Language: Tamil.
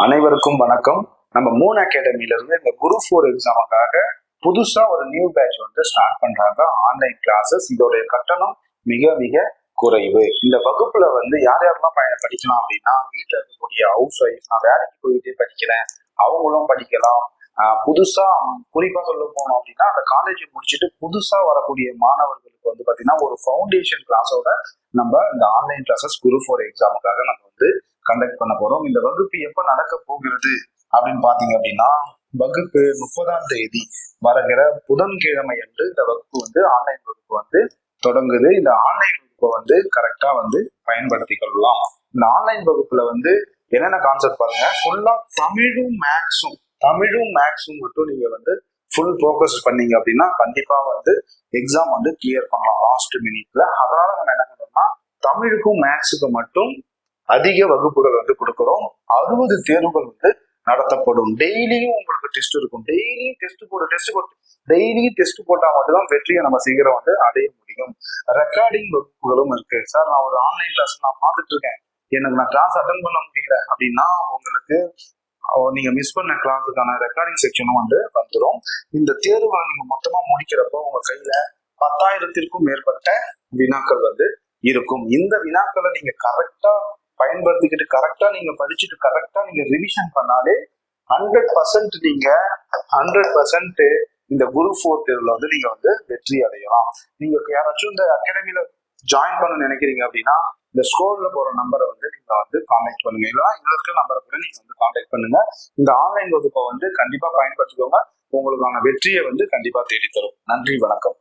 அனைவருக்கும் வணக்கம். நம்ம மூன் அகாடமில இருந்து இந்த குரூப் 4 எக்ஸாமுக்காக புதுசா ஒரு நியூ பேட்ச் வந்து ஸ்டார்ட் பண்றாங்க. Online classes. இதோடைய கட்டணம் மிக மிக குறைவு. இந்த வகுப்புல வந்து யார் யாரெல்லாம் படிக்கலாம் அப்படின்னா, வீட்டில் இருக்கக்கூடிய ஹவுஸ் ஒய்ஃப், நான் வேலைக்கு போயிட்டே படிக்கிறேன், அவங்களும் படிக்கலாம். புதுசா குறிப்பா சொல்ல போனோம் அப்படின்னா, அந்த காலேஜ் முடிச்சுட்டு புதுசா வரக்கூடிய மாணவர்களுக்கு வந்து பாத்தீங்கன்னா ஒரு ஃபவுண்டேஷன் கிளாஸோட நம்ம இந்த ஆன்லைன் கிளாஸஸ் குரூப் 4 எக்ஸாமுக்காக நம்ம வந்து கண்டக்ட் பண்ண போறோம். இந்த வகுப்பு எப்ப நடக்க போகிறது அப்படின்னு பாத்தீங்க அப்படின்னா, வகுப்பு 30ஆம் தேதி வருகிற புதன்கிழமை அன்று இந்த வகுப்பு வந்து ஆன்லைன் வகுப்பு வந்து தொடங்குது. இந்த ஆன்லைன் வகுப்பை வந்து கரெக்டா வந்து பயன்படுத்தி கொள்ளலாம். இந்த ஆன்லைன் வகுப்புல வந்து என்னென்ன கான்செப்ட் பாருங்க. ஃபுல்லா தமிழும் மேக்ஸும் மட்டும் நீங்க வந்து ஃபுல் ஃபோக்கஸ் பண்ணீங்க அப்படின்னா கண்டிப்பா வந்து எக்ஸாம் வந்து கிளியர் பண்ணலாம் லாஸ்ட் மினிட்ல. அதனால நம்ம என்ன பண்றோம்னா, தமிழுக்கும் மேக்ஸுக்கும் மட்டும் அதிக வகுப்புகள் வந்து கொடுக்கிறோம். 60 தேர்வுகள் வந்து நடத்தப்படும். டெய்லியும் உங்களுக்கு டெஸ்ட் இருக்கும். டெய்லியும் டெஸ்ட் போட்டா மட்டும்தான் வெற்றியை நம்ம சீக்கிரம் வந்து அடைய முடியும். ரெக்கார்டிங் வகுப்புகளும் இருக்கு. சார், நான் ஒரு ஆன்லைன் கிளாஸ் நான் பார்த்துட்டு இருக்கேன், எனக்கு நான் கிளாஸ் அட்டன் பண்ண முடியல அப்படின்னா, உங்களுக்கு நீங்க மிஸ் பண்ண கிளாஸுக்கான ரெக்கார்டிங் செக்ஷனும் வந்து வந்துடும். இந்த தேர்வுகளை நீங்க மொத்தமா முடிக்கிறப்போ உங்க கையில 10,000த்திற்கும் மேற்பட்ட வினாக்கள் வந்து இருக்கும். இந்த வினாக்களை நீங்க கரெக்டா பயன்படுத்திக்கிட்டு, கரெக்டா நீங்க படிச்சுட்டு, கரெக்டா நீங்க ரிவிஷன் பண்ணாலே 100% இந்த குரூப் 4 தேர்வுல வந்து நீங்க வந்து வெற்றி அடையலாம். நீங்க யாராச்சும் இந்த அகாடமில ஜாயின் பண்ண நினைக்கிறீங்க அப்படின்னா, இந்த ஸ்கோர்ல போற நம்பரை வந்து நீங்க வந்து கான்டாக்ட் பண்ணுங்க. இல்லைன்னா இதுல இருக்கிற நம்பரை கூட நீங்க வந்து கான்டாக்ட் பண்ணுங்க. இந்த ஆன்லைன் வகுப்பை வந்து கண்டிப்பா பயன்படுத்திக்கோங்க. உங்களுக்கான வெற்றியை வந்து கண்டிப்பா தேடித்தரும். நன்றி, வணக்கம்.